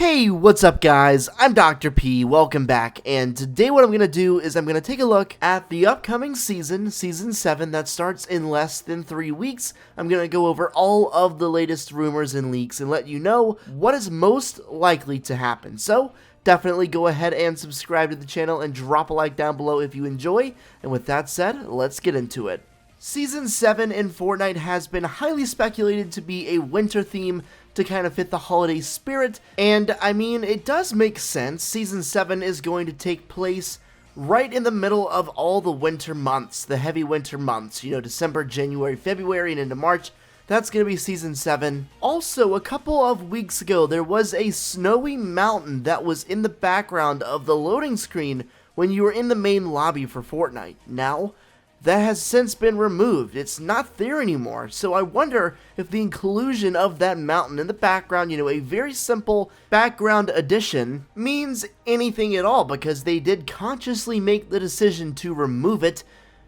Hey, what's up guys? I'm Dr. P, welcome back, and today what I'm going to do is I'm going to take a look at the upcoming season, Season 7, that starts in less than 3 weeks. I'm going to go over all of the latest rumors and leaks and let you know what is most likely to happen. So, definitely go ahead and subscribe to the channel and drop a like down below if you enjoy, and with that said, let's get into it. Season 7 in Fortnite has been highly speculated to be a winter theme to kind of fit the holiday spirit, and I mean, it does make sense. Season 7 is going to take place right in the middle of all the winter months, the heavy winter months, December, January, February, and into March. That's going to be Season 7. Also, a couple of weeks ago, there was a snowy mountain that was in the background of the loading screen when you were in the main lobby for Fortnite. Now, that has since been removed. It's not there anymore. So I wonder if the inclusion of that mountain in the background, a very simple background addition, means anything at all, because they did consciously make the decision to remove it.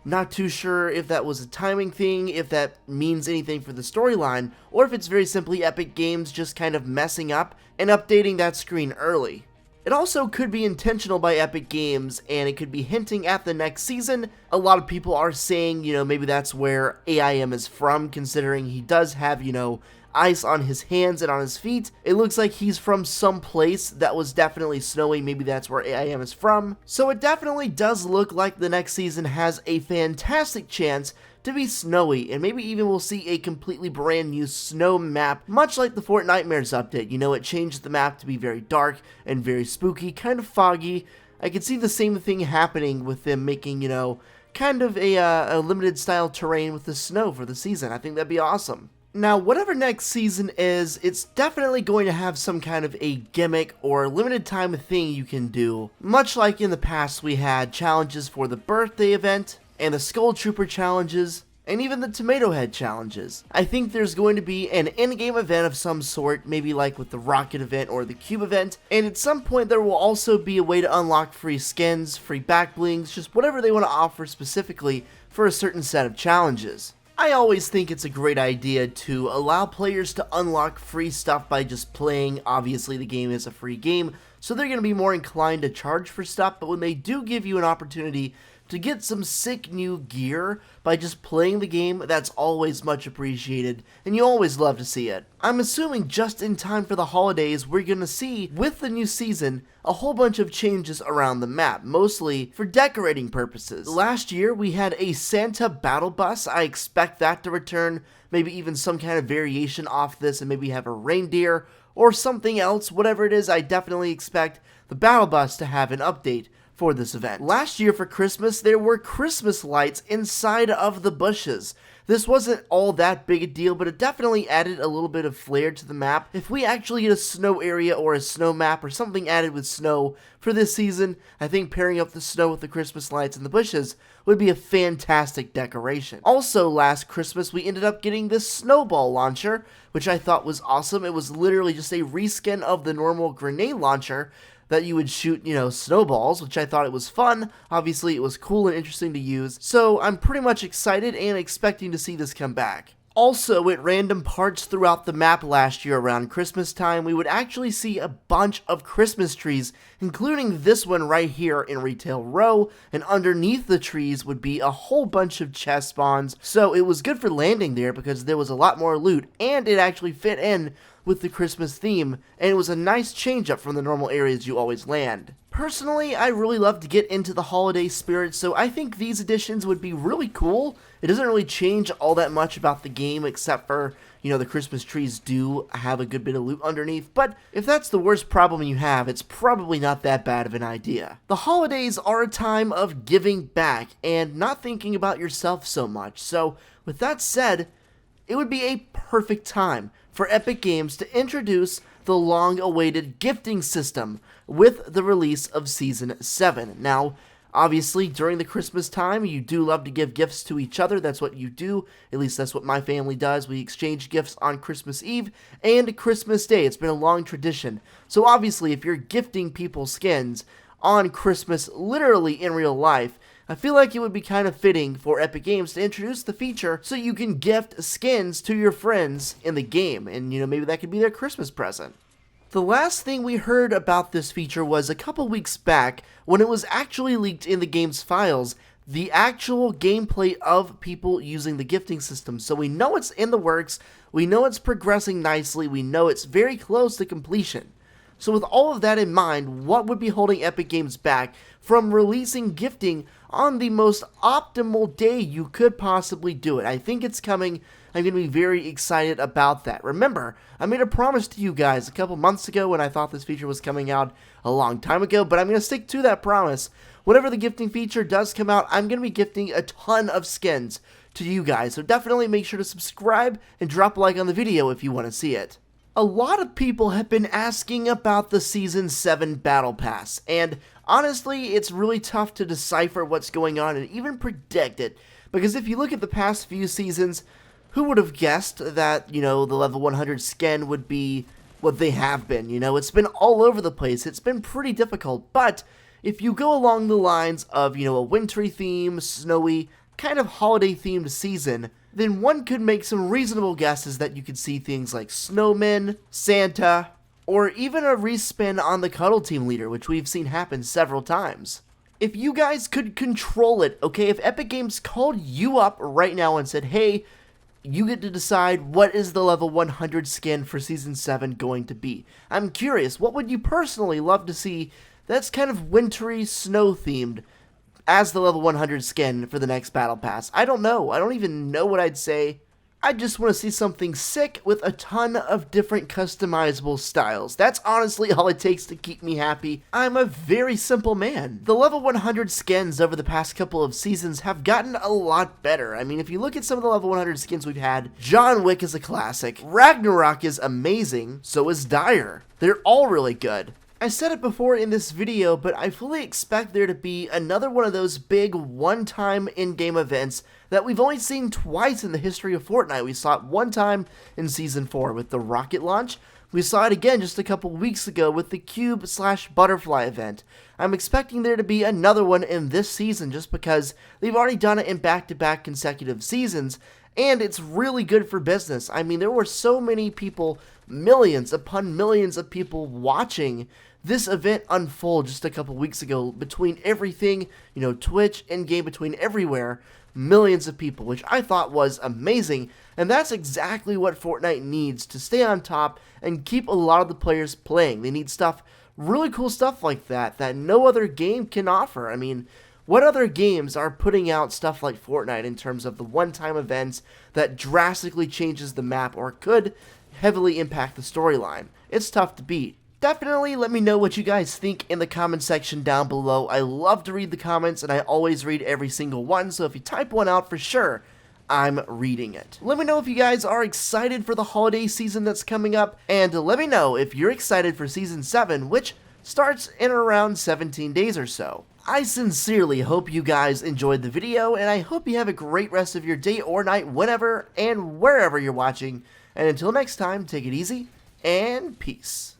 Not too sure if that was a timing thing, if that means anything for the storyline, or if it's very simply Epic Games just kind of messing up and updating that screen early. It also could be intentional by Epic Games, and it could be hinting at the next season. A lot of people are saying, maybe that's where AIM is from, considering he does have, ice on his hands and on his feet. It looks like he's from some place that was definitely snowy. Maybe that's where AIM is from. So it definitely does look like the next season has a fantastic chance to be snowy, and maybe even we'll see a completely brand new snow map, much like the Fortnitemares update. It changed the map to be very dark and very spooky, kind of foggy. I could see the same thing happening with them making, kind of a limited style terrain with the snow for the season. I think that'd be awesome. Now, whatever next season is, it's definitely going to have some kind of a gimmick or limited time thing you can do. Much like in the past, we had challenges for the birthday event, and the Skull Trooper challenges, and even the Tomato Head challenges. I think there's going to be an in-game event of some sort, maybe like with the Rocket event or the Cube event, and at some point there will also be a way to unlock free skins, free back blings, just whatever they want to offer specifically for a certain set of challenges. I always think it's a great idea to allow players to unlock free stuff by just playing. Obviously, the game is a free game, so they're going to be more inclined to charge for stuff, but when they do give you an opportunity to get some sick new gear by just playing the game, that's always much appreciated, and you always love to see it. I'm assuming just in time for the holidays, we're gonna see, with the new season, a whole bunch of changes around the map, mostly for decorating purposes. Last year, we had a Santa battle bus. I expect that to return, maybe even some kind of variation off this, and maybe have a reindeer or something else. Whatever it is, I definitely expect the battle bus to have an update for this event. Last year for Christmas, there were Christmas lights inside of the bushes. This wasn't all that big a deal, but it definitely added a little bit of flair to the map. If we actually get a snow area or a snow map or something added with snow for this season, I think pairing up the snow with the Christmas lights in the bushes would be a fantastic decoration. Also, last Christmas, we ended up getting this snowball launcher, which I thought was awesome. It was literally just a reskin of the normal grenade launcher that you would shoot, snowballs, which I thought it was fun. Obviously, it was cool and interesting to use, so I'm pretty much excited and expecting to see this come back. Also, at random parts throughout the map last year around Christmas time, we would actually see a bunch of Christmas trees, including this one right here in Retail Row, and underneath the trees would be a whole bunch of chest spawns, so it was good for landing there because there was a lot more loot, and it actually fit in with the Christmas theme, and it was a nice change up from the normal areas you always land. Personally, I really love to get into the holiday spirit, so I think these additions would be really cool. It doesn't really change all that much about the game, except for, the Christmas trees do have a good bit of loot underneath, but if that's the worst problem you have, it's probably not that bad of an idea. The holidays are a time of giving back and not thinking about yourself so much, so with that said, it would be a perfect time for Epic Games to introduce the long-awaited gifting system with the release of Season 7. Now, obviously, during the Christmas time, you do love to give gifts to each other. That's what you do. At least that's what my family does. We exchange gifts on Christmas Eve and Christmas Day. It's been a long tradition. So obviously, if you're gifting people skins on Christmas, literally in real life, I feel like it would be kind of fitting for Epic Games to introduce the feature so you can gift skins to your friends in the game, and maybe that could be their Christmas present. The last thing we heard about this feature was a couple weeks back when it was actually leaked in the game's files, the actual gameplay of people using the gifting system. So we know it's in the works, we know it's progressing nicely, we know it's very close to completion. So with all of that in mind, what would be holding Epic Games back from releasing gifting on the most optimal day you could possibly do it? I think it's coming. I'm going to be very excited about that. Remember, I made a promise to you guys a couple months ago when I thought this feature was coming out a long time ago, but I'm going to stick to that promise. Whenever the gifting feature does come out, I'm going to be gifting a ton of skins to you guys, so definitely make sure to subscribe and drop a like on the video if you want to see it. A lot of people have been asking about the Season 7 Battle Pass, and honestly, it's really tough to decipher what's going on and even predict it, because if you look at the past few seasons, who would have guessed that, the level 100 skin would be what they have been? It's been all over the place, it's been pretty difficult, but if you go along the lines of, a wintry theme, snowy, kind of holiday-themed season, then one could make some reasonable guesses that you could see things like snowmen, Santa, or even a respin on the Cuddle Team leader, which we've seen happen several times. If you guys could control it, okay, if Epic Games called you up right now and said, hey, you get to decide what is the level 100 skin for Season 7 going to be. I'm curious, what would you personally love to see that's kind of wintry, snow-themed as the level 100 skin for the next Battle Pass? I don't know. I don't even know what I'd say. I just want to see something sick with a ton of different customizable styles. That's honestly all it takes to keep me happy. I'm a very simple man. The level 100 skins over the past couple of seasons have gotten a lot better. I mean, if you look at some of the level 100 skins we've had, John Wick is a classic, Ragnarok is amazing, so is Dire. They're all really good. I said it before in this video, but I fully expect there to be another one of those big one-time in-game events that we've only seen twice in the history of Fortnite. We saw it one time in Season 4 with the rocket launch. We saw it again just a couple weeks ago with the Cube/Butterfly event. I'm expecting there to be another one in this season just because they've already done it in back-to-back consecutive seasons, and it's really good for business. I mean, there were so many people, millions upon millions of people watching this event unfold just a couple weeks ago between everything, Twitch, in-game, between everywhere, millions of people, which I thought was amazing, and that's exactly what Fortnite needs to stay on top and keep a lot of the players playing. They need stuff, really cool stuff like that no other game can offer. I mean, what other games are putting out stuff like Fortnite in terms of the one-time events that drastically changes the map or could heavily impact the storyline? It's tough to beat. Definitely let me know what you guys think in the comment section down below. I love to read the comments, and I always read every single one, so if you type one out for sure, I'm reading it. Let me know if you guys are excited for the holiday season that's coming up, and let me know if you're excited for Season 7, which starts in around 17 days or so. I sincerely hope you guys enjoyed the video, and I hope you have a great rest of your day or night whenever and wherever you're watching. And until next time, take it easy, and peace.